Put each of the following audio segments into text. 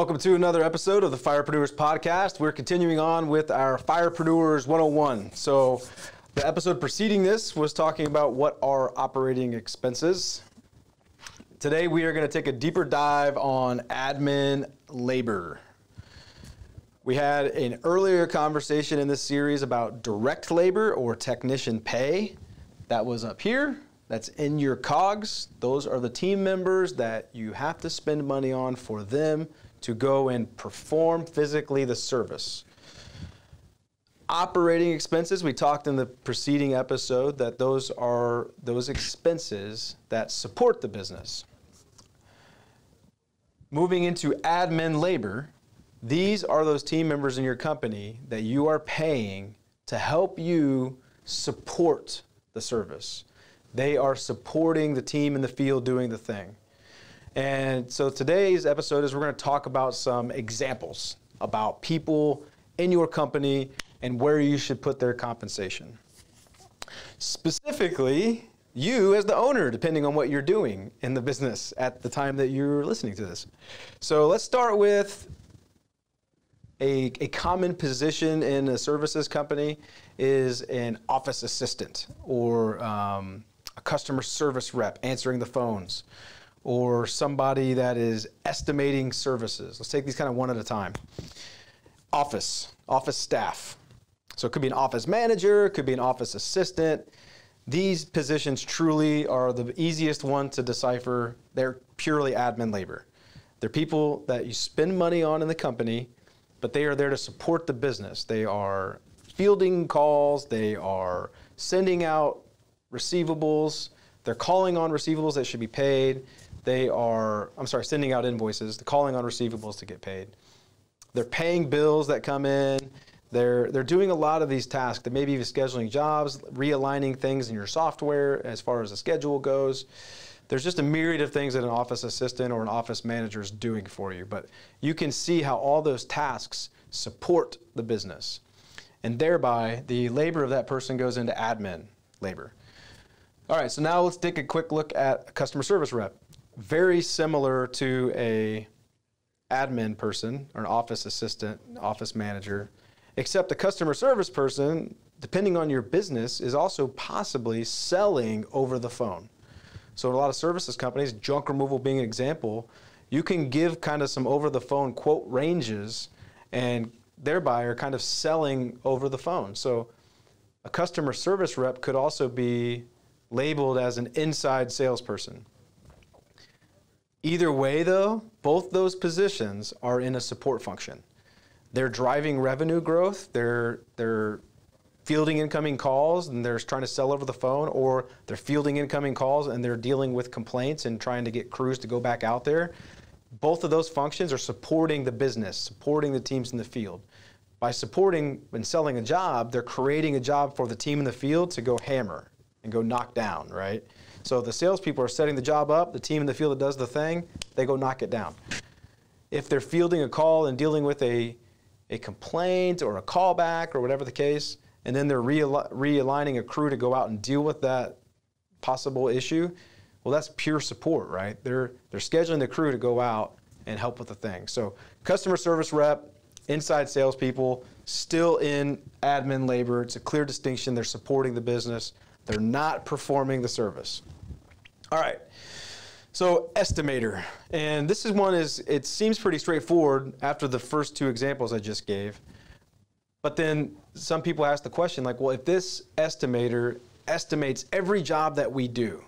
Welcome to another episode of the Firepreneurs podcast. We're continuing on with our Firepreneurs 101. So the episode preceding this was talking about what are operating expenses. Today we are going to take a deeper dive on admin labor. We had an earlier conversation in this series about direct labor or technician pay. That was up here. That's in your COGS. Those are the team members that you have to spend money on for them to go and perform physically the service. Operating expenses, we talked in the preceding episode that those are those expenses that support the business. Moving into admin labor, these are those team members in your company that you are paying to help you support the service. They are supporting the team in the field doing the thing. And so today's episode is we're going to talk about some examples about people in your company and where you should put their compensation. Specifically, you as the owner, depending on what you're doing in the business at the time that you're listening to this. So let's start with a common position in a services company is an office assistant or a customer service rep answering the phones, or somebody that is estimating services. Let's take these kind of one at a time. Office staff. So it could be an office manager, it could be an office assistant. These positions truly are the easiest one to decipher. They're purely admin labor. They're people that you spend money on in the company, but they are there to support the business. They are fielding calls, they are sending out receivables, they're calling on receivables that should be paid. They are, sending out invoices, calling on receivables to get paid. They're paying bills that come in. They're doing a lot of these tasks. They may be scheduling jobs, realigning things in your software as far as the schedule goes. There's just a myriad of things that an office assistant or an office manager is doing for you. But you can see how all those tasks support the business. And thereby, the labor of that person goes into admin labor. All right, so now let's take a quick look at a customer service rep. Very similar to a admin person or an office assistant, office manager, except the customer service person, depending on your business, is also possibly selling over the phone. So in a lot of services companies, junk removal being an example, you can give kind of some over the phone quote ranges and thereby are kind of selling over the phone. So a customer service rep could also be labeled as an inside salesperson. Either way, though, both those positions are in a support function. They're driving revenue growth, they're fielding incoming calls, and they're trying to sell over the phone, or they're fielding incoming calls and they're dealing with complaints and trying to get crews to go back out there. Both of those functions are supporting the business, supporting the teams in the field. By supporting and selling a job, they're creating a job for the team in the field to go hammer and go knock down, right? So the salespeople are setting the job up, the team in the field that does the thing, they go knock it down. If they're fielding a call and dealing with a complaint or a callback or whatever the case, and then they're realigning a crew to go out and deal with that possible issue, well, that's pure support, right? They're scheduling the crew to go out and help with the thing. So customer service rep, inside salespeople, still in admin labor. It's a clear distinction. They're supporting the business. They're not performing the service. All right, so estimator. And this is one, it seems pretty straightforward after the first two examples I just gave. But then some people ask the question like, well, if this estimator estimates every job that we do,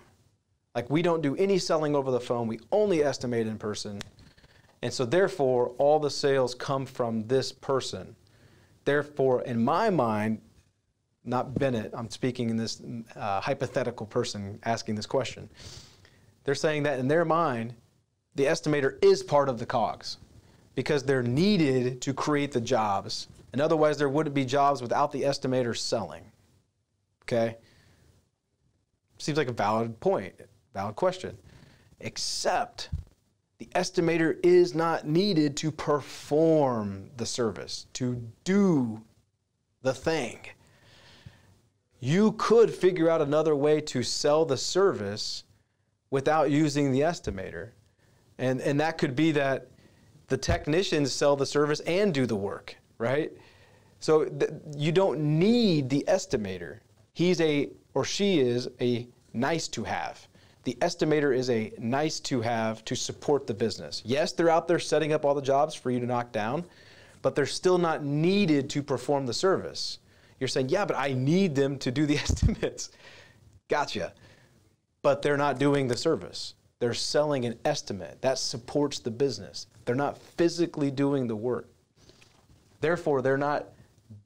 like we don't do any selling over the phone, we only estimate in person. And so therefore, all the sales come from this person. Therefore, in my mind, not Bennett, I'm speaking in this hypothetical person asking this question. They're saying that in their mind, the estimator is part of the COGS because they're needed to create the jobs. And otherwise, there wouldn't be jobs without the estimator selling. Okay? Seems like a valid point, valid question. Except the estimator is not needed to perform the service, to do the thing. You could figure out another way to sell the service without using the estimator. And that could be that The technicians sell the service and do the work, right? So you don't need the estimator. He's or she is a nice to have. The estimator is a nice to have to support the business. Yes, they're out there setting up all the jobs for you to knock down, but they're still not needed to perform the service. You're saying, yeah, but I need them to do the estimates. Gotcha. But they're not doing the service. They're selling an estimate. That supports the business. They're not physically doing the work. Therefore, they're not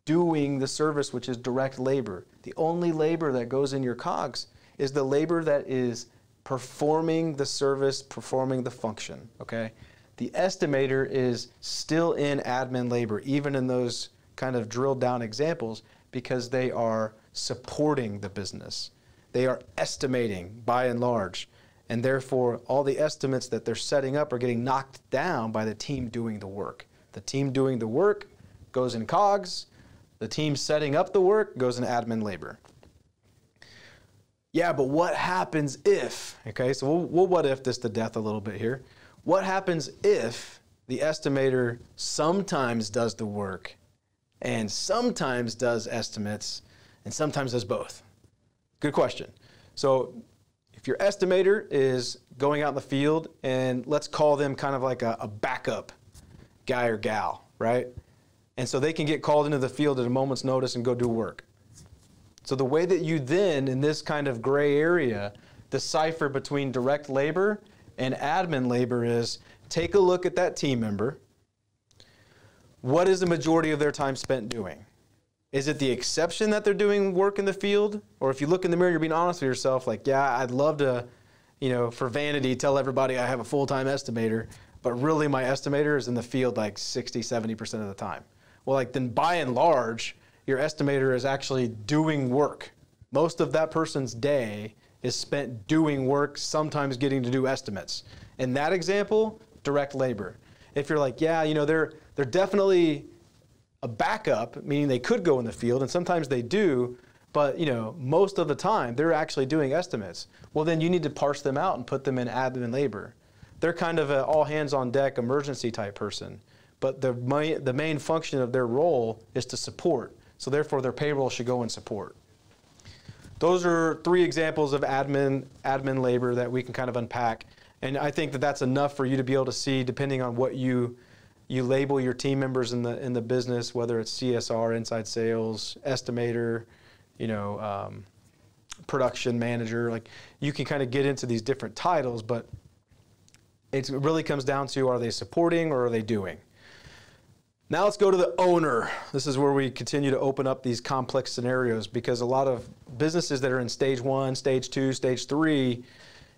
doing the service, which is direct labor. The only labor that goes in your COGS is the labor that is performing the service, performing the function, okay? The estimator is still in admin labor, even in those kind of drilled down examples, because they are supporting the business. They are estimating by and large, and therefore all the estimates that they're setting up are getting knocked down by the team doing the work. The team doing the work goes in COGS. The team setting up the work goes in admin labor. Yeah, but what happens if, okay, so we'll what if this to death a little bit here. What happens if the estimator sometimes does the work and sometimes does estimates and sometimes does both? Good question. So if your estimator is going out in the field, and let's call them kind of like a backup guy or gal, right? And so they can get called into the field at a moment's notice and go do work. So the way that you then, in this kind of gray area, decipher between direct labor and admin labor is take a look at that team member. What is the majority of their time spent doing? Is it the exception that they're doing work in the field? Or if you look in the mirror, you're being honest with yourself, like, yeah, I'd love to, for vanity, tell everybody I have a full-time estimator, but really my estimator is in the field like 60, 70% of the time. Well, like then by and large, your estimator is actually doing work. Most of that person's day is spent doing work, sometimes getting to do estimates. In that example, direct labor. If you're like, yeah, they're definitely a backup, meaning they could go in the field, and sometimes they do, but most of the time they're actually doing estimates. Well, then you need to parse them out and put them in admin labor. They're kind of an all hands on deck emergency type person, but the main function of their role is to support. So therefore their payroll should go in support. Those are 3 examples of admin labor that we can kind of unpack. And I think that that's enough for you to be able to see, depending on what you label your team members in the business, whether it's CSR, inside sales, estimator, production manager. Like you can kind of get into these different titles, but it really comes down to, are they supporting or are they doing? Now let's go to the owner. This is where we continue to open up these complex scenarios, because a lot of businesses that are in stage 1, stage 2, stage 3,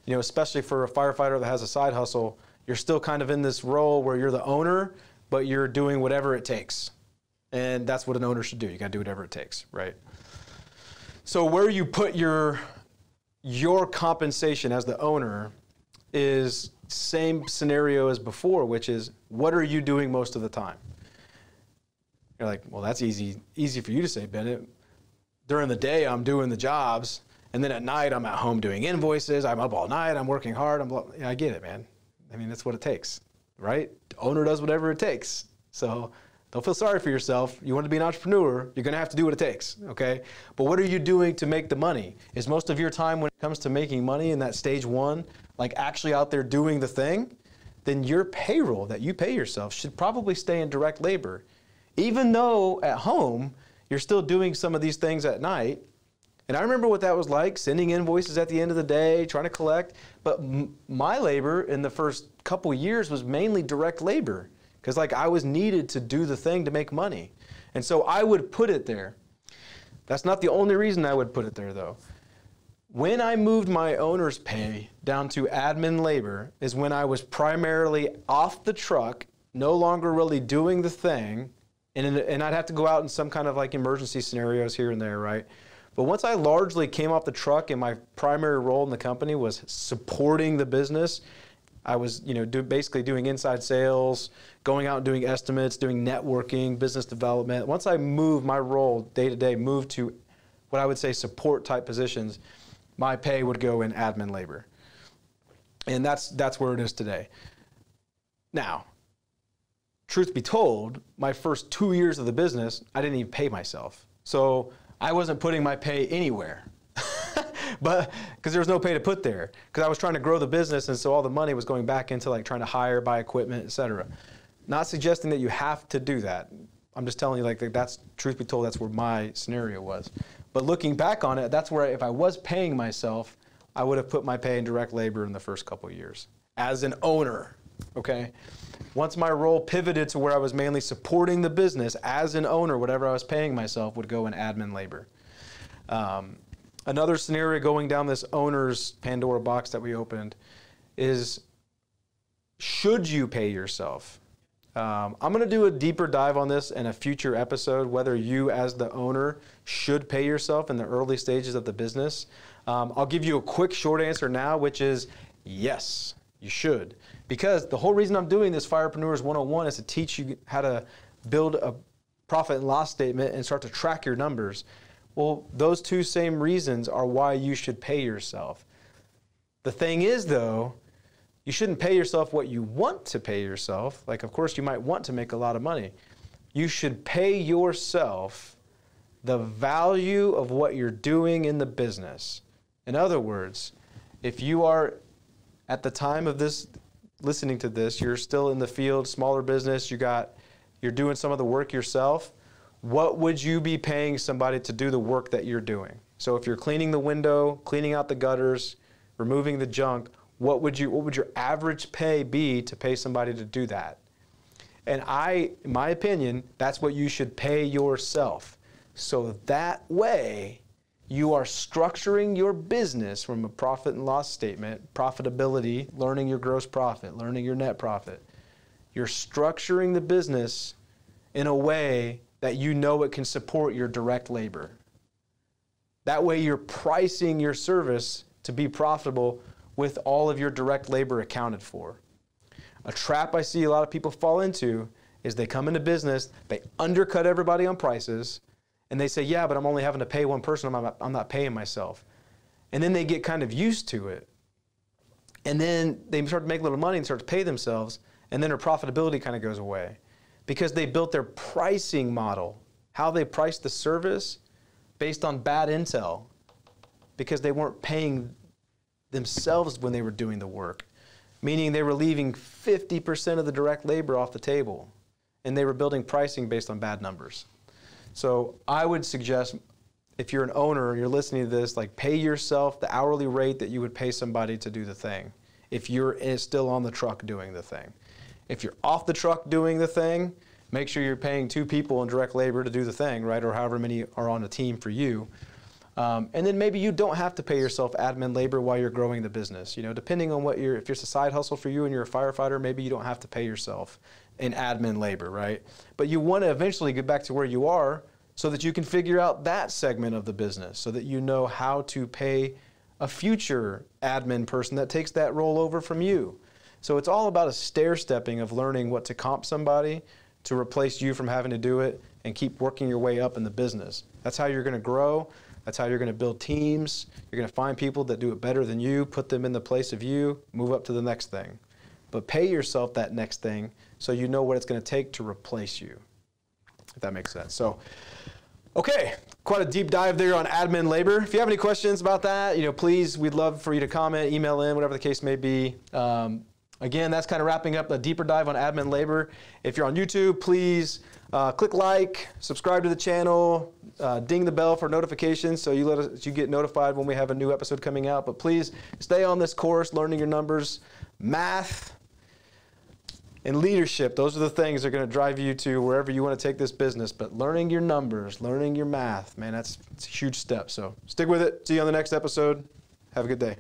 especially for a firefighter that has a side hustle, you're still kind of in this role where you're the owner, but you're doing whatever it takes. And that's what an owner should do. You got to do whatever it takes, right? So where you put your compensation as the owner is same scenario as before, which is, what are you doing most of the time? You're like, well, that's easy for you to say, Bennett. During the day, I'm doing the jobs, and then at night, I'm at home doing invoices. I'm up all night. I'm working hard. I get it, man. I mean, that's what it takes, right? The owner does whatever it takes. So don't feel sorry for yourself. You want to be an entrepreneur, you're going to have to do what it takes, okay? But what are you doing to make the money? Is most of your time when it comes to making money in that stage 1, like actually out there doing the thing? Then your payroll that you pay yourself should probably stay in direct labor. Even though at home, you're still doing some of these things at night. And I remember what that was like, sending invoices at the end of the day, trying to collect. But my labor in the first couple years was mainly direct labor, because I was needed to do the thing to make money. And so I would put it there. That's not the only reason I would put it there, though. When I moved my owner's pay down to admin labor is when I was primarily off the truck, no longer really doing the thing, and I'd have to go out in some kind of emergency scenarios here and there, right? But once I largely came off the truck and my primary role in the company was supporting the business, I was basically doing inside sales, going out and doing estimates, doing networking, business development. Once I moved my role day to day, moved to what I would say support type positions, my pay would go in admin labor. And that's where it is today. Now, truth be told, my first 2 years of the business, I didn't even pay myself. So I wasn't putting my pay anywhere. But because there was no pay to put there, because I was trying to grow the business, and so all the money was going back into like trying to hire, buy equipment, etc. Not suggesting that you have to do that. I'm just telling you, like, that's, truth be told, that's where my scenario was. But looking back on it, that's where if I was paying myself, I would have put my pay in direct labor in the first couple of years as an owner. Okay. Once my role pivoted to where I was mainly supporting the business as an owner, whatever I was paying myself would go in admin labor. Another scenario going down this owner's Pandora box that we opened is, should you pay yourself? I'm going to do a deeper dive on this in a future episode, whether you as the owner should pay yourself in the early stages of the business. I'll give you a quick short answer now, which is yes, you should. Because the whole reason I'm doing this Firepreneurs 101 is to teach you how to build a profit and loss statement and start to track your numbers. Well, those two same reasons are why you should pay yourself. The thing is, though, you shouldn't pay yourself what you want to pay yourself. Like, of course, you might want to make a lot of money. You should pay yourself the value of what you're doing in the business. In other words, if you are, at the time of this, listening to this, you're still in the field, smaller business, you're doing some of the work yourself, what would you be paying somebody to do the work that you're doing? So if you're cleaning the window, cleaning out the gutters, removing the junk, what would your average pay be to pay somebody to do that? And in my opinion, that's what you should pay yourself. So that way, you are structuring your business from a profit and loss statement, profitability, learning your gross profit, learning your net profit. You're structuring the business in a way that you know it can support your direct labor. That way you're pricing your service to be profitable with all of your direct labor accounted for. A trap I see a lot of people fall into is they come into business, they undercut everybody on prices, and they say, yeah, but I'm only having to pay one person, I'm not paying myself. And then they get kind of used to it. And then they start to make a little money and start to pay themselves, and then their profitability kind of goes away. Because they built their pricing model, how they priced the service based on bad intel, because they weren't paying themselves when they were doing the work, meaning they were leaving 50% of the direct labor off the table, and they were building pricing based on bad numbers. So I would suggest, if you're an owner and you're listening to this, like, pay yourself the hourly rate that you would pay somebody to do the thing if you're still on the truck doing the thing. If you're off the truck doing the thing, make sure you're paying 2 people in direct labor to do the thing, right? Or however many are on a team for you. And then maybe you don't have to pay yourself admin labor while you're growing the business. You know, depending on if it's a side hustle for you and you're a firefighter, maybe you don't have to pay yourself in admin labor, right? But you want to eventually get back to where you are so that you can figure out that segment of the business, so that you know how to pay a future admin person that takes that role over from you. So it's all about a stair-stepping of learning what to comp somebody to replace you from having to do it and keep working your way up in the business. That's how you're going to grow. That's how you're going to build teams. You're going to find people that do it better than you, put them in the place of you, move up to the next thing. But pay yourself that next thing so you know what it's going to take to replace you, if that makes sense. So, okay, quite a deep dive there on admin labor. If you have any questions about that, please, we'd love for you to comment, email in, whatever the case may be. Again, that's kind of wrapping up a deeper dive on admin labor. If you're on YouTube, please click like, subscribe to the channel, ding the bell for notifications so you get notified when we have a new episode coming out. But please stay on this course, learning your numbers, math, and leadership. Those are the things that are going to drive you to wherever you want to take this business. But learning your numbers, learning your math, man, it's a huge step. So stick with it. See you on the next episode. Have a good day.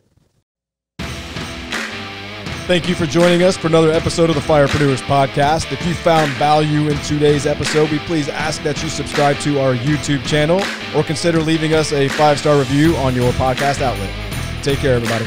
Thank you for joining us for another episode of the Firepreneurs podcast. If you found value in today's episode, we please ask that you subscribe to our YouTube channel or consider leaving us a 5-star review on your podcast outlet. Take care, everybody.